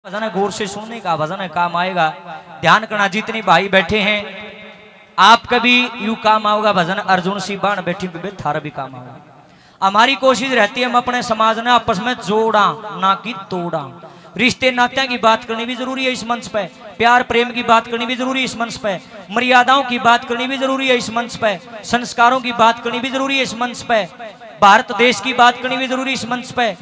भजन है गौर से सुनने का, भजन है काम आएगा। ध्यान करना जितने भाई बैठे हैं आपका भी यू काम आओगा। भजन अर्जुन सी बाण बैठी भी थारा भी काम आएगा। हमारी कोशिश रहती है हम अपने समाज ने आपस में जोड़ा ना कि तोड़ा। रिश्ते नात्या की बात करनी भी जरूरी है इस मंच पे, प्यार प्रेम की बात करनी भी जरूरी है इस मंच पे, मर्यादाओं की बात करनी भी जरूरी है इस मंच पे, संस्कारों की बात करनी भी जरूरी है इस मंच पे, भारत देश की बात करनी भी जरूरी इस मंच पे,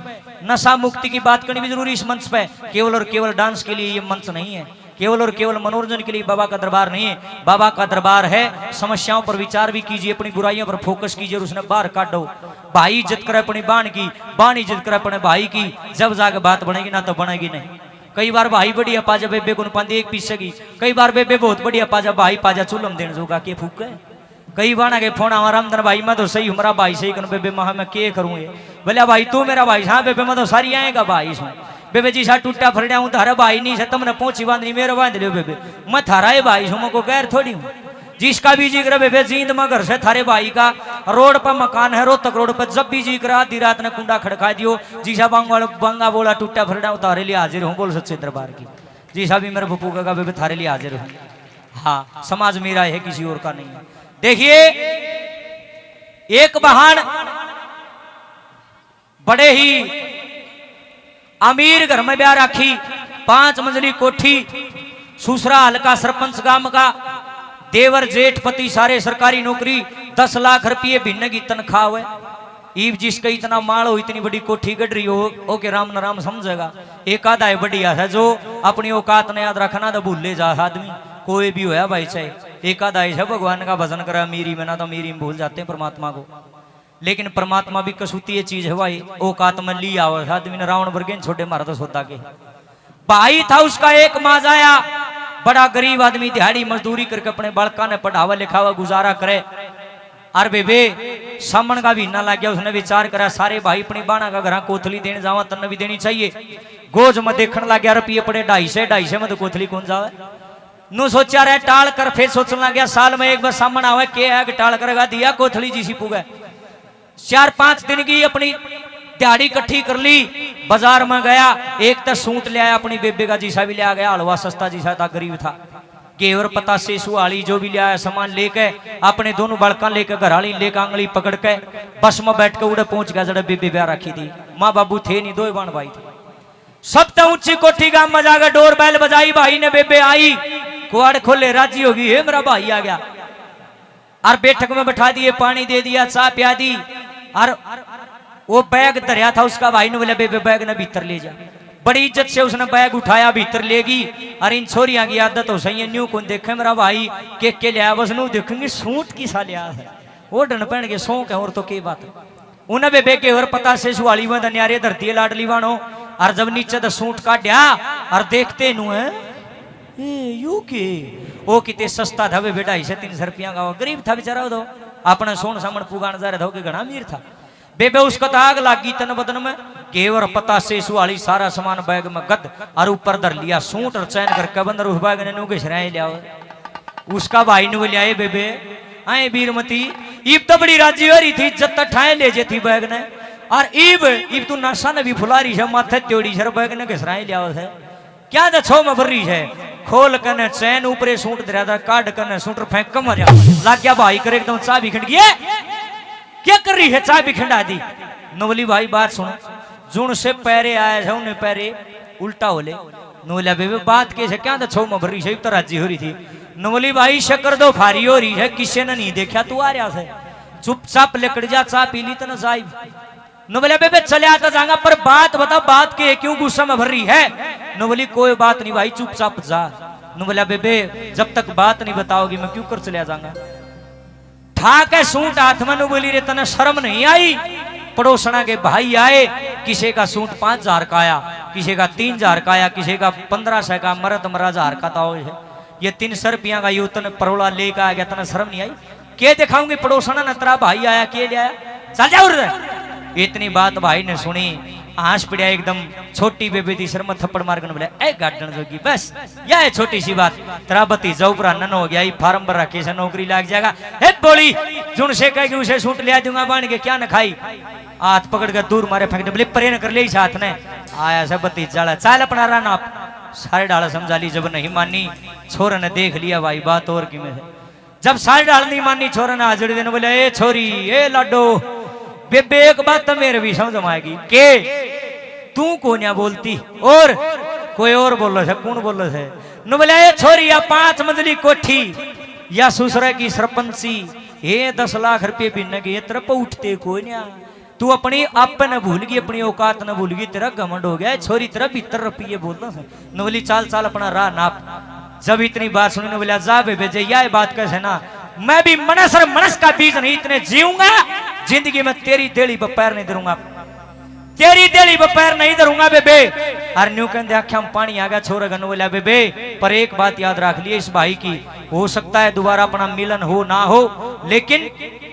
नशा मुक्ति की बात करनी भी जरूरी इस मंच पे। केवल और केवल डांस के लिए ये मंच नहीं है, केवल और केवल मनोरंजन के लिए बाबा का दरबार नहीं है। बाबा का दरबार है समस्याओं पर विचार भी कीजिए, अपनी बुराइयों पर फोकस कीजिए और उसने बाहर काटो। भाई इज्जत करे अपनी बाण की, बाण इज्जत करे अपने भाई की, जब जाके बात बनेगी ना तो बनेगी नहीं। कई बार भाई बढ़िया पाजा बेबे को पांदी एक पीछे की, कई बार बेबे बहुत बढ़िया पाजा भाई पाजा चूलम देने जोगा के फूक है। कई बार के फोन आवा रामधन भाई मैं तो सही हमारा भाई सही कर बेबे महा मैं के करूँ ये बोलिया भाई तू मेरा भाई। हाँ बेबे मैं तो सारी आएगा भाई इसमें बेबे जी सा टूटा फरड़ा हूँ थारा भाई नहीं है तुमने पहुंची बांधनी मेरा बांध लियो बेबे मैं थारा ही भाई हूँ को गैर थोड़ी हूँ। जिसका भी जी करे बेबे जींद में घर से थारे भाई का रोड पर मकान है रोहतक रोड पर जब भी जी करा आधी रात ने कुंडा खड़का दियो जीसा बंगा बोला टूटा फरड़ा हूँ तारे लिए हाजिर हूँ बोल सच्चे दरबार की। जीसा भी मेरे पप्पू का बेबे थारे लिए हाजिर हूँ। हाँ समाज मेरा है किसी और का नहीं है। देखिए एक बहन बड़े ही अमीर घर में ब्याह राखी, 5 मंजिली कोठी, सूसरा हल्का सरपंच गांव का, देवर जेठ पति सारे सरकारी नौकरी, 10 लाख रुपये भिन्न की तनख्वाह हुए। ईब जिसका इतना माल हो इतनी बड़ी कोठी गढ़ रही हो ओके राम न राम समझेगा। एक आधा है बढ़िया है जो अपनी औकात ने याद रखना तो भूले जा आदमी कोई भी होया भाई चाहे एक आधा है भगवान का भजन करा मीरी में ना तो मीरी में भूल जाते हैं परमात्मा को। लेकिन परमात्मा भी कसूती ये चीज है भाई औकात में लिया आदमी ने रावण वर्गेन छोटे मारा तो सोता के भाई था उसका एक माज आया बड़ा गरीब आदमी दिहाड़ी मजदूरी करके अपने बालका ने पढ़ावा लिखावा गुजारा करे। अरे बेबे सामन का भी ना लग गया उसने विचार करा सारे भाई अपनी बाणा का घर कोथली देने जावा तन भी देनी चाहिए। गोज में देखने लग गया रुपये पड़े 250 में तो कोथली कौन जावे नु सोचा रहे टाल कर फिर सोचने लग गया साल में एक बार सामन आवे के है कि टाल करेगा दिया कोथली जी सी पुगे। 4-5 दिन की अपनी दिहाड़ी इकट्ठी कर ली बाजार में गया एक तो सूट ले आया अपनी बेबे का जीसा भी ले आ गया हलवा सस्ता जीसा था गरीब था घेवर पता से सुहाली जो भी ले आया सामान लेके अपने दोनों बड़का लेकर घराली लेकर आंगली पकड़ के बस में बैठ के उड़े पहुंच गया जरा बेबे ब्याह रखी थी। माँ बाबू थे नहीं 2 बाण भाई थे। सब तो ऊंची कोठी गांव में जाकर डोर बैल बजाई भाई ने बेबे आई कुआड़ खोले राजी होगी हे मेरा भाई आ गया और बैठक में बैठा दिए पानी दे दिया चाय पिया दी और वो बैग धरिया था उसका भाई ने बोला बेबे बैग ने भीतर ले जा। बड़ी इज्जत से उसने बैग उठाया भीतर लेगी और इन छोरियां की आदत हो सही है न्यू कौन देखे मेरा भाई के लिया बस नू देखेंगे सूट की सा लिया है वो डन पहन के शौक है और तो की बात उन्हें बेबे के और पता से सुहाली में दनियारे धरती लाडली बानो और जब नीचे तो सूट काटिया और देखते नू है यू के वो कितने सस्ता था वे बेटा 250 रुपया का गरीब था बेचारा दो अपने सोन सामन पुगान जा रहा था घना अमीर था। बेबे उसका आग लागी तन बदन में केवर पता से सुहाली सारा सामान बैग में गद और ऊपर धर लिया सूट और चैन करके बंदर उस बैग ने नूके सराय लिया उसका भाई ने लिया बेबे आए बीरमती ईब तो बड़ी राजी हो रही थी जब तक ठाए ले थी बैग ने और ईब तू नशा ने भी फुला रही है माथे त्योड़ी सर बैग ने घसराए लिया है क्या था छो में भर रही है खोल कने चैन ऊपरे सूट दरिया था काट कने सूट फेंक कम मरिया लग गया भाई कर एकदम चाय भी खंड गया क्या कर रही है चाय भी खंडा दी। नवली भाई बात सुनो जुन से पैरे आए थे उन्हें पैरे उल्टा होले नवलिया बेबे बात कैसे क्या था छो में भर रही है तो राजी हो रही थी। नवली भाई शक्कर दो फारी हो रही है किसी ने नहीं देखा तू आ रहा है चुपचाप लेकर जा चाय पी ली तो न जाई नवलिया बेबे चले आता जाऊंगा पर बात बता बात के क्यों गुस्सा में भर रही है। नवली कोई बात नहीं भाई चुपचाप जा। नवलिया बेबे जब तक बात नहीं बताओगी मैं क्यों कर चले जाऊंगा ठाक है सूट हाथ में बोली रे तना शर्म नहीं आई। पड़ोसना के भाई आए किसी का सूट 5000 का आया किसी का 3000 का आया किसी का 1500 का मरद मरा 1000 का था ये 300 रुपया का यूतन परोला लेकर आ गया तना शर्म नहीं आई के दिखाऊंगी पड़ोसना न तेरा भाई आया के ले आया चल जाओ। इतनी बात भाई ने सुनी आंस पड़ा एकदम छोटी बेबे थी शर्मा थप्पड़ मार कर बोला ए गार्डन जोगी बस यह है छोटी सी बात तेरा भतीजा ऊपर नन हो गया फार्म भर रखे से नौकरी लग जाएगा हे बोली जुन से कहेगी उसे सूट ले दूंगा बांध के क्या न खाई हाथ पकड़ कर दूर मारे फेंक बोले परे न कर ले साथ ने आया से भतीजा चाल अपना राना सारे डाल समझा ली। जब नहीं मानी छोरा ने देख लिया भाई बात और की में जब सारे डाल नहीं मानी छोरा ने हाजिर दिन बोले ए छोरी ए लाडो बेबे एक बात तो मेरे भी समझ में आएगी के तू को ना बोलती और कोई और बोलो से कौन बोलो से न बोले ए छोरी या 5 मंजिली कोठी या ससुरा की सरपंची ये 10 लाख रुपये बिन के तरफ उठते कोई ना तू अपनी आप न भूल गई अपनी औकात न भूल गई तेरा घमंड हो गया छोरी तेरा 70 रुपये बोलना से न बोली चाल चाल अपना राह नाप। जब इतनी बात सुनी ने बोला जा बेबे यह बात कैसे ना मैं भी मनस का बीज नहीं इतने जीऊंगा जिंदगी में तेरी देली पर पैर नहीं धरूंगा तेरी देली पर पैर नहीं धरूंगा बेबे। अरे न्यू कहते आख्या में पानी आ गया छोरा गन बोला बेबे पर एक बात याद रख लिए इस भाई की हो सकता है दोबारा अपना मिलन हो ना हो लेकिन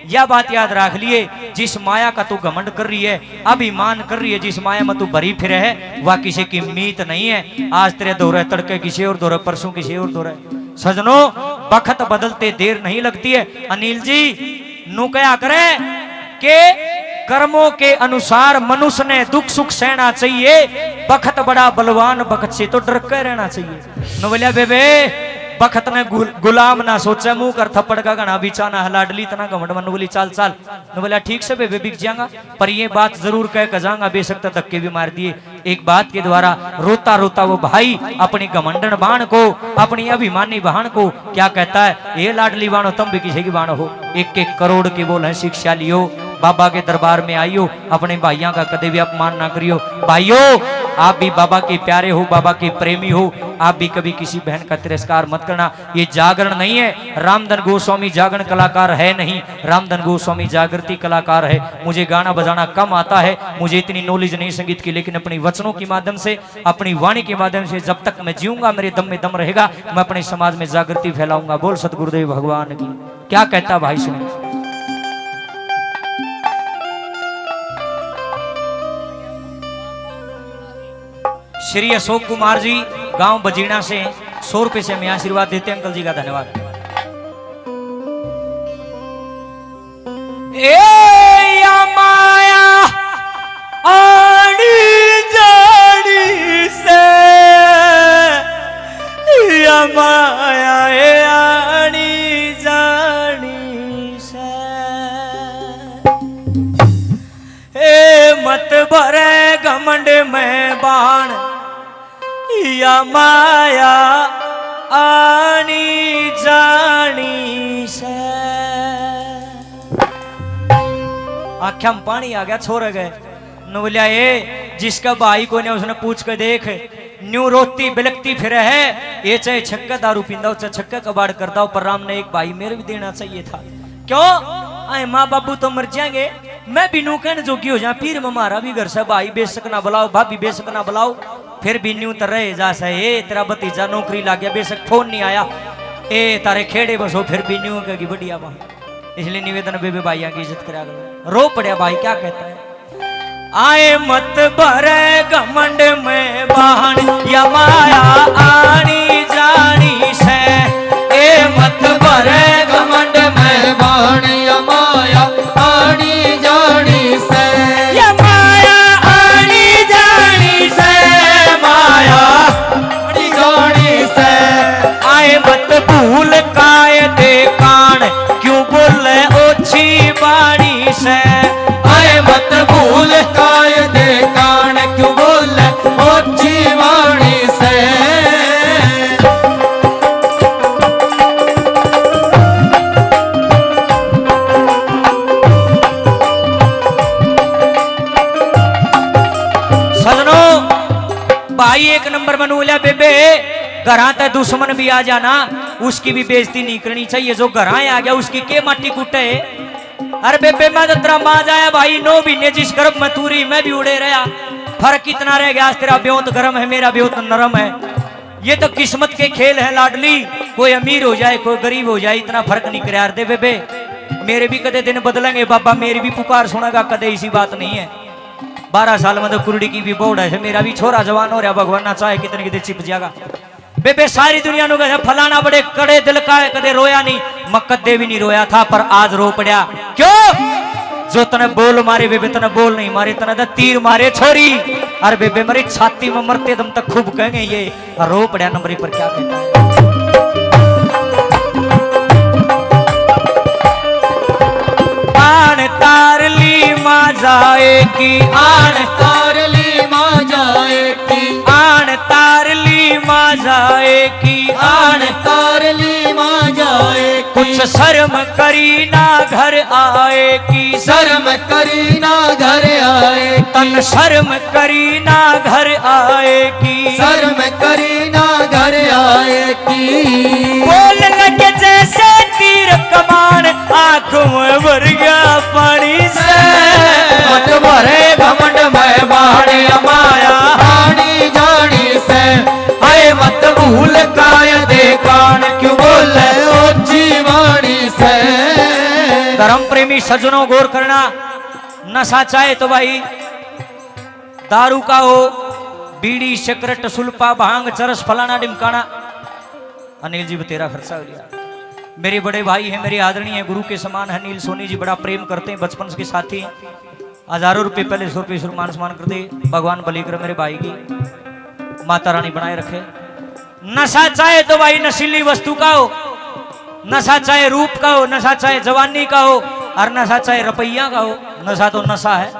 यह बात याद रख लिए जिस माया का तू घमंड कर रही है अभिमान कर रही है जिस माया में तू भरी फिरे है वह किसी की मीत नहीं है। आज तेरे दौरे तड़के किसी और दौरे परसों किसी और दौरे सजनों बखत बदलते देर नहीं लगती है। अनिल जी नु क्या करे के कर्मों के अनुसार मनुष्य ने दुख सुख सहना चाहिए बखत बड़ा बलवान बखत से तो डर के रहना चाहिए। नवलिया बेबे बखत ने गुलाम ना सोचा मुंह कर थप्पड़ का गना बिचाना हलाडली तना घमंड मन बोली चाल चाल न बोला ठीक से बेबे बिक जाऊंगा पर ये बात जरूर कह कर जाऊंगा बेशक धक्के भी मार दिए। एक बात के द्वारा रोता रोता वो भाई अपनी घमंडन बाण को अपनी अभिमानी बहन को क्या कहता है ये लाडली बाणो तुम भी किसी की बाण हो 1-1 करोड़ की बोल है शिक्षा लियो बाबा के दरबार में आइयो अपने भाइयों का कदे भी अपमान ना करियो। भाइयों आप भी बाबा के प्यारे हो बाबा के प्रेमी हो आप भी कभी किसी बहन का तिरस्कार मत करना। ये जागरण नहीं है रामधन गोस्वामी जागरण कलाकार है नहीं रामधन गोस्वामी जागृति कलाकार है। मुझे गाना बजाना कम आता है मुझे इतनी नॉलेज नहीं संगीत की लेकिन अपनी वचनों के माध्यम से अपनी वाणी के माध्यम से जब तक मैं जीऊंगा मेरे दम में दम रहेगा मैं अपने समाज में जागृति फैलाऊंगा। बोल सतगुरुदेव भगवान की। क्या कहता भाई सुने श्री अशोक कुमार जी गांव बजीना से 100 रुपए से हमें आशीर्वाद देते अंकल जी का धन्यवाद। ए या माया आड़ी जाड़ी से या माया ए आड़ी जाड़ी से ए मत भरे घमंड में बाण या माया आनी जानी से। आख्या में पानी आ गया छोड़ गए न बोलिया ये जिसका भाई को ने उसने पूछ कर देख न्यू रोती बिलकती फिर है ये चाहे छक्का दारू पींदा हो चाहे छक्का कबाड़ करता हो पर राम ने एक भाई मेरे भी देना चाहिए था। क्यों आए माँ बाबू तो मर जाएंगे मैं भी नू कहने जोगी हो जाए पीर में हमारा भी घर से भाई बेशक ना बुलाओ भाभी बेशक ना बुलाओ फिर भी न्यू तर रहे जा सहे तेरा भतीजा नौकरी लाग गया बेशक फोन नहीं आया ए तारे खेड़े बसो फिर भी न्यू कहेगी बढ़िया बात। इसलिए निवेदन बेबे भाइयों की इज्जत करा रो पड़िया भाई क्या कहता है आए मत भरे घमंड में बहन या माया आनी जानी से ए मत भरे घमंड में बहन या माया आनी जानी से या माया आनी जानी से माया आनी जानी से आए मत भूल कायदे कान क्यों बोले ओछी बाणी से आए मत भूल कायदे कान क्यों बोले ओछी बाणी से। भाई एक नंबर बनू लिया बेबे घरा तक दुश्मन भी आ जाना उसकी भी बेइज्जती नहीं करनी चाहिए जो घर आ गया उसकी के माटी कूटे। अरे बेबे मैं तो तेरा माँ जाया भाई 9 महीने जिस गर्भ में तूरी मैं भी उड़े रहा फर्क कितना रह गया तेरा ब्योत गर्म है मेरा ब्योत नरम है। ये तो किस्मत के खेल है लाडली कोई अमीर हो जाए कोई गरीब हो जाए इतना फर्क नहीं कर दे बेबे मेरे भी कदे दिन बदलेंगे बाबा मेरी भी पुकार सुनेगा कदे इसी बात नहीं है। 12 साल में तो कुरडी की भी बोर्ड है मेरा भी छोरा जवान हो रहा भगवान ना चाहे कितने कितने चिप जाएगा। बेबे सारी दुनिया नु फलाना बड़े कड़े दिल का है कदे रोया नहीं मैं कदे भी नहीं रोया था पर आज रो पड़ा क्यों जो तने बोल मारे बेबे तने बोल नहीं मारे तने तीर मारे छोरी और बेबे मेरी छाती में मरते दम तक खूब कहेंगे ये रो पड़ा नंबरी पर क्या कहता है। आन तारली माँ जाए की, आन तारली माँ जाए की, आन तारली माँ जाए की, आन तारली माँ जाए की, कुछ शर्म करी ना घर आए की, शर्म करी ना घर आए तन की, शर्म करी ना घर आए की, शर्म करी ना घर आए की। बोल लगे जैसे तीर कमान, आंख में भर गया पानी से, मत भरे घमंड में बाणे माया हानी जानी से, आए मत भूल काय दे कान क्यों बोले ओछी वाणी से। धर्म प्रेमी सज्जनों गौर करना, नशा चाहे तो भाई दारू का हो, बीड़ी सिगरेट सुल्पा भांग चरस फलाना ढिमकाना। अनिल जी तेरा खर्चा हो लिया। मेरे बड़े भाई हैं, मेरे आदरणीय गुरु के समान है अनिल सोनी जी, बड़ा प्रेम करते हैं, बचपन के साथी हैं। हजारों रुपए पहले 100 रुपये मान सम्मान करते। भगवान बली कर मेरे भाई की, माता रानी बनाए रखे। नशा चाहे तो भाई नशीली वस्तु का हो, नशा चाहे रूप का हो, नशा चाहे जवानी का हो, और नशा चाहे रुपया का हो। नशा तो नशा है,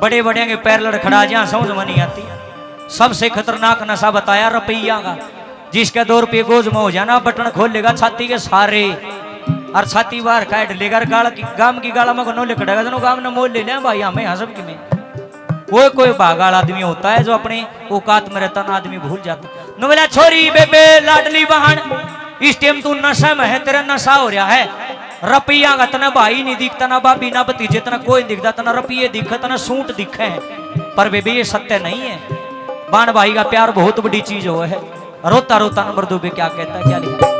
बड़े बड़े के पैर लड़खड़ा जहाँ समझ में नहीं आती। सबसे खतरनाक नशा बताया रुपया का, जिसके 2 रुपये गोज में हो जाना, बटन खोल लेगा छाती के सारे, और छाती बाहर काट लेगा, गाड़ की गाम की गाला में नो लिखड़ेगा, दोनों गाम ने मोल ले लिया भाई हमें हसब की में। कोई भागाड़ आदमी होता है जो अपने औकात में रहता ना आदमी भूल जाता। नो बोला छोरी बेबे लाडली बहन, इस टाइम तू नशा में है, तेरा नशा हो रहा है। रुपया का तना भाई नहीं दिखता, ना भाभी ना भतीजे, तना कोई दिखता, तना रुपये दिखे, तना सूट दिखे है। पर बेबे ये सत्य नहीं है। बाण भाई का प्यार बहुत बड़ी चीज हो है। रोता रोता नंबर 2 पे क्या कहता है, क्या लिखा?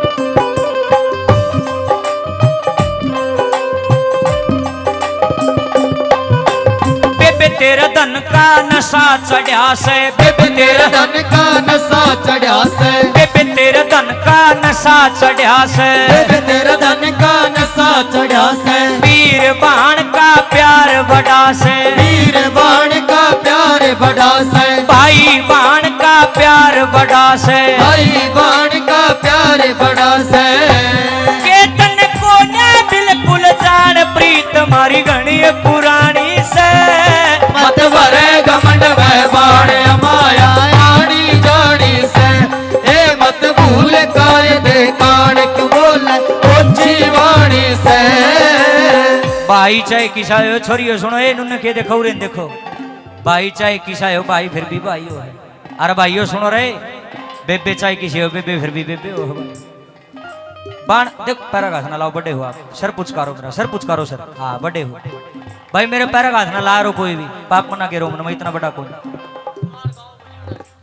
बेबे तेरा धन का नशा चढ़ा से, बेबे तेरा धन का नशा चढ़ा से, बेबे तेरा धन का नशा चढ़ा से, बेबे तेरा धन का नशा चढ़ा से, वीर बाण का प्यार बड़ा से, वीर बाण का प्यार बड़ा से, भाई बाण का प्यार बड़ा से, भाई बाण का प्यार बड़ा से। केतन को न बिल्कुल जान प्रीत मारी घनी पुरानी से, मत भरे घमंड में बाण माया आनी जानी से, ए मत भूल काय दे कान क्यों बोले ओछी वाणी से। भाई चाहे किसा हो, छोरियो सुनो ए नुन के देखो रे देखो, भाई चाहे किसा हो भाई फिर भी भाई हो है। अरे भाइयों सुनो रे, बेबे चाहे किसी हो बेबे फिर भी बेबे हो। बाण देख पैरा घास ना लाओ, बड़े हो आप, सर पुचकारो मेरा, सर पुचकारो सर, हाँ बड़े हो भाई, मेरे पैरा घास ना ला रो कोई भी, पाप मना के रो मैं इतना बड़ा कौन।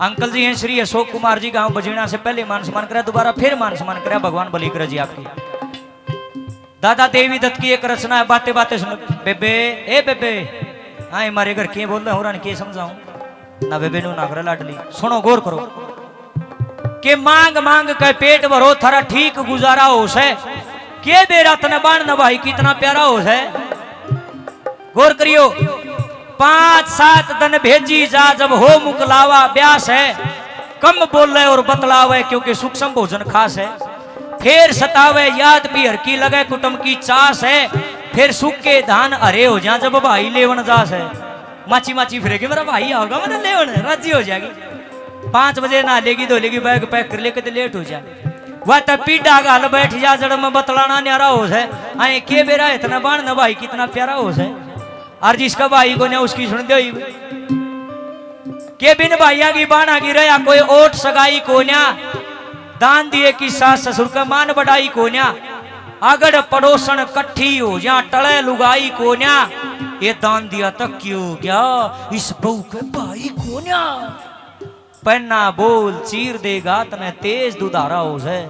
अंकल जी हैं श्री अशोक कुमार जी, गांव बजीना से पहले मान सम्मान करा, दोबारा फिर मान सम्मान करा, भगवान बलीकर जी आपकी। दादा देवी दत्त की एक रचना है, बातें बातें सुनो। बेबे ए बेबे, हाँ हमारे घर के बोल रहे हो, के समझाऊं ना बेबे नु ना करे लाडली। सुनो गौर करो के मांग मांग के पेट भरो, थारा ठीक गुजारा हो से, के बेरा तने बाण न भाई कितना प्यारा हो से। गौर करियो, 5-7 दिन भेजी जा, जब हो मुकलावा ब्यास है, कम बोले और बतलावे क्योंकि सूक्ष्म भोजन खास है। फिर सतावे याद भी हर की लगे कुटुंब की चास है, फिर सूखे धान हरे हो जा जब भाई लेवन जास है। माची माची फिरेगी मेरा भाई आओगा, मेरा लेवन राजी हो जाएगी। 5 बजे ना लेगी, धो लेगी, बैग पैक कर लेके तो लेट हो जाए। वह तब पीढ़ा गाल बैठ जा, जड़ में बतलाना न्यारा हो है, आए के बेरा इतना बाण न भाई कितना प्यारा हो है। और जिसका भाई को ना उसकी सुन दो के बिन भाइया की बाणा की रहा, कोई ओट सगाई को न्या, दान दिए कि सास ससुर का मान बढ़ाई को न्या, अगड़ पड़ोसन कट्ठी हो जा टले लुगाई को न्या, ये दान दिया तक क्यों क्या इस बहू के भाई को न्या। पन्ना बोल चीर देगा तने तेज दुधारा हो है,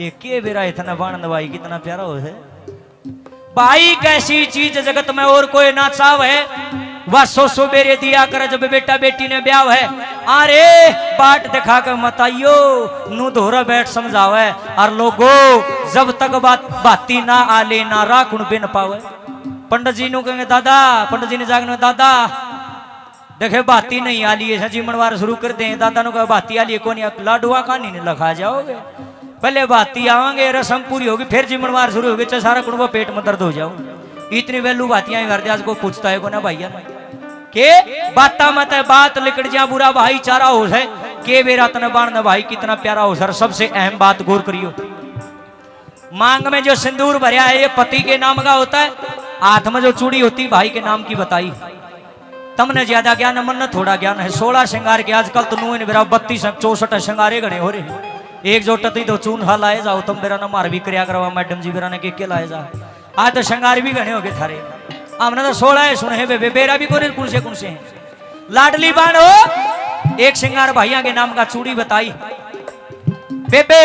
ये के बेरा इतना बाण भाई कितना प्यारा हो है। भाई कैसी चीज जगत में और कोई ना चाहे, वह सो बेरे दिया कर जब बेटा बेटी ने ब्याह है। अरे बाट दिखा कर मताइयो नू धोरा बैठ समझावे, और लोगो जब तक बाती ना आले ना राखुण बिन पावे। पंडित जी नु कहेंगे दादा, पंडित जी ने जागने में दादा देखे बाती नहीं आ लिए जीमनवार शुरू कर दे दादा नु कहा बाती आ लिए कौन लाडुआ कहानी ने लखा जाओगे पहले बाती आवांगे रसम पूरी होगी फिर जीमनवार शुरू होगी चाहे सारा कुंबा पेट में दर्द हो जाओ इतनी वैल्यू बातियां कर दे आज को पूछता है को ना भैया के बाता मत बात लिकड़ जा बुरा भाईचारा हो है के बेरा तन बाण भाई कितना प्यारा हो सर सबसे अहम बात गौर करियो मांग में जो सिंदूर भरया है ये पति के नाम का होता है हाथ में जो चूड़ी होती भाई के नाम की बताई तमने ज्यादा ज्ञान मन न थोड़ा ज्ञान है 16 श्रृंगार के आजकल तो नुए मेरा 32 64 श्रृंगारे गणे हो रहे एक जो टती तो चून हा लाए जाओ तुम मेरा ना मार भी करया करवा मैडम जी मेरा ने के लाए जा आज तो श्रृंगार भी गणे हो गए थारे हमने तो 16 है सुने बे बेरा भी कौन से हैं लाडली बाण हो एक श्रृंगार भैया के नाम का चूड़ी बताई बेबे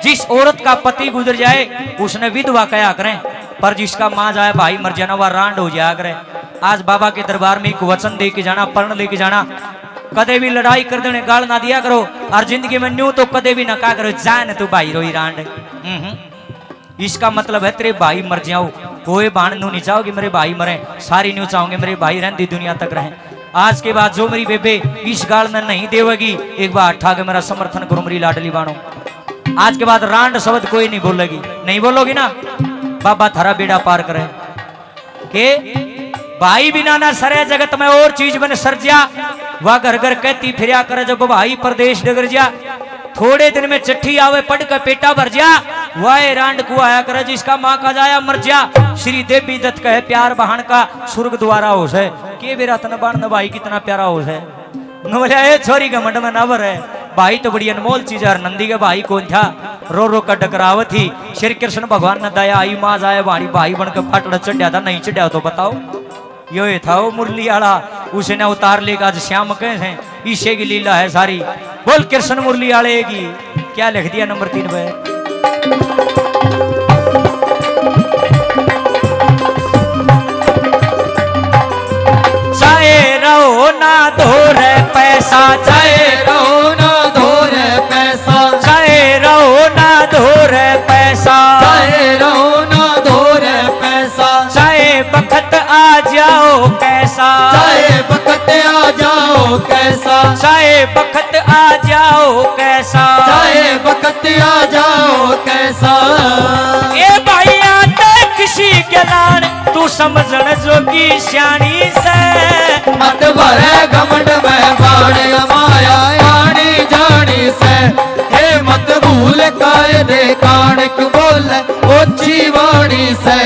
जिस औरत का पति गुजर जाए उसने विधवा कया करें पर जिसका मां जाए भाई मर जाना वह रांड हो जाया करे आज बाबा के दरबार में एक वचन दे के जाना पर्ण लेके जाना कदे भी लड़ाई कर देने गाल ना दिया करो और जिंदगी में न्यू तो कदे भी ना कहा करो जान तू भाई रोई रांड इसका मतलब है तेरे भाई मर जाओ कोई बाण नू नहीं चाहोगे मेरे भाई मरे सारी न्यू चाहोगे मेरे भाई रहती दुनिया तक रहे आज के बाद जो मेरी बेबे इस गाल में नहीं देवेगी एक बार उठा के मेरा समर्थन करो मेरी लाडली बाणो आज के बाद रांड शब्द कोई नहीं बोलेगी नहीं बोलोगी ना बाबा थारा बेड़ा पार करे के भाई बिना ना सरे जगत में और चीज बने सरजा वह घर घर कहती फिर करे जब भाई प्रदेश डगर जा थोड़े दिन में चिट्ठी आवे पढ़ कर पेटा भर जा वह रांड को आया करे जिसका माँ का जाया मर जा श्री देवी दत्त कहे प्यार बहन का स्वर्ग द्वारा हो है के बेरा तन बाण भाई कितना प्यारा हो है बोलिया छोरी घमंड में नवर है भाई तो बड़ी अनमोल चीज है नंदी के भाई कौन था रो रो का डकरावत थी श्री कृष्ण भगवान ने दया आई माँ जाए भाई भाई बनकर फाटड़ा चढ़िया था नहीं चढ़िया तो बताओ यो था वो मुरली आला उसने उतार लेगा आज श्याम कहे ईशे की लीला है सारी बोल कृष्ण मुरली आले की क्या लिख दिया नंबर 3 पे चाहे रहो ना धोर पैसा चाहे रहो ना धोर पैसा चाहे रहो ना धोर पैसा चाहे रहो ना धोर पैसा चाहे बखत आ जाओ कैसा चाहे बखत आ जाओ कैसा चाहे बखत आ जाओ कैसा चाहे बखत आ जाओ कैसा ए भैया ते किसी के लान तू समझण जोगी श्याणी से मत भरे घमंड में बाण माया आनी जानी से हे मत भूल कायदे कान क्यों बोले ओछी वाणी से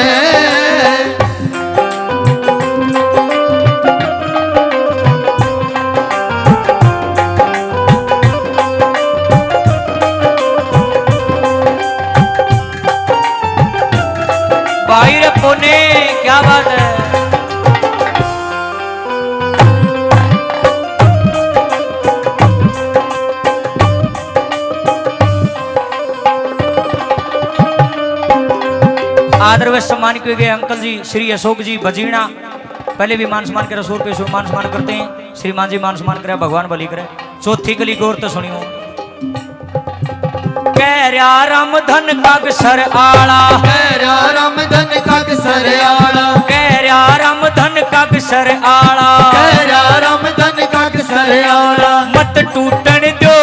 भाई रे पोने क्या बात है आदर व सम्मान किए गए अंकल जी श्री अशोक जी बजीणा पहले भी मान सम्मान करे 100 रुपये मान सम्मान करते हैं श्रीमान जी मान सम्मान करे भगवान भली करे चौथी कली गौर तो सुनियो कैर्या राम धन काग सर आला कैर्या राम धन काग सर आला कैर्या राम धन काग सर आला कैर्या राम धन काग सर आला मत टूटन दो